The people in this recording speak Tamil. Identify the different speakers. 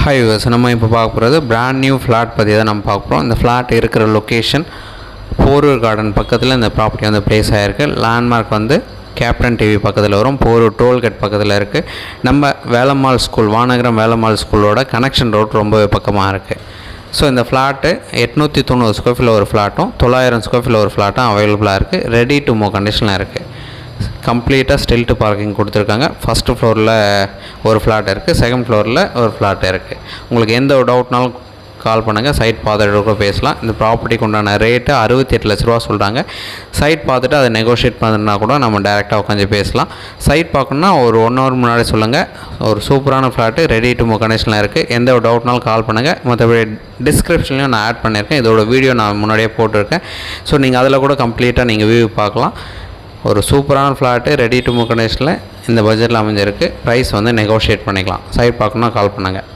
Speaker 1: ஹாய் விவர்ஸ், நம்ம இப்போ பார்க்க போகிறது பிராண்ட் நியூ ஃப்ளாட் பற்றி தான் நம்ம பார்க்க போகிறோம். இந்த ஃப்ளாட் இருக்கிற லொக்கேஷன் போரூர் கார்டன் பக்கத்தில் இந்த ப்ராப்பர்ட்டி வந்து ப்ளேஸ் ஆகிருக்கு. லேண்ட்மார்க் வந்து கேப்டன் டிவி பக்கத்தில் வரும், போரூர் டோல்கேட் பக்கத்தில் இருக்குது. நம்ம வேலம்மாள் ஸ்கூல், வானகரம் வேலம்மாள் ஸ்கூலோட கனெக்ஷன் ரோட் ரொம்பவே பக்கமாக இருக்குது. ஸோ இந்த ஃப்ளாட்டு 890 ஸ்கொயர் ஃபீட்டில் ஒரு ஃப்ளாட்டும் 900 ஸ்கொயர் ஃபீட்டில் ஒரு ஃப்ளாட்டும் அவைலபிளாக இருக்குது. ரெடி டு மூவ் கண்டிஷனில் இருக்குது. கம்ப்ளீட்டாக ஸ்டில்ட்டு பார்க்கிங் கொடுத்துருக்காங்க. ஃபஸ்ட்டு ஃப்ளோரில் ஒரு ஃப்ளாட் இருக்குது, செகண்ட் ஃப்ளோரில் ஒரு ஃப்ளாட் இருக்குது. உங்களுக்கு எந்த ஒரு டவுட்னாலும் கால் பண்ணுங்கள், சைட் பார்த்துட்டு கூட பேசலாம். இந்த ப்ராப்பர்ட்டிக்கு உண்டான ரேட்டு 68 லட்ச ரூபா சொல்கிறாங்க. சைட் பார்த்துட்டு அதை நெகோஷியேட் பண்ணுறதுனா கூட நம்ம டேரெக்டாக உட்காந்து பேசலாம். சைட் பார்க்கணுன்னா ஒரு 1 ஹவர் முன்னாடி சொல்லுங்கள். ஒரு சூப்பரான ஃப்ளாட்டு ரெடி டு மூவ் கண்டிஷனில் இருக்குது. எந்த ஒரு டவுட்னாலும் கால் பண்ணுங்கள். மற்றபடி டிஸ்கிரிப்ஷன்லையும் நான் ஆட் பண்ணியிருக்கேன். இதோட வீடியோ நான் முன்னாடியே போட்டிருக்கேன். ஸோ நீங்கள் அதில் கூட கம்ப்ளீட்டாக நீங்கள் வியூ பார்க்கலாம். ஒரு சூப்பரான ஃப்ளாட்டு ரெடி டு மூவ் கண்டிஷனில் இந்த பட்ஜெட்டில் அமைஞ்சிருக்கு. ப்ரைஸ் வந்து நெகோஷியேட் பண்ணிக்கலாம். சைட் பார்க்கணுன்னா கால் பண்ணுங்கள்.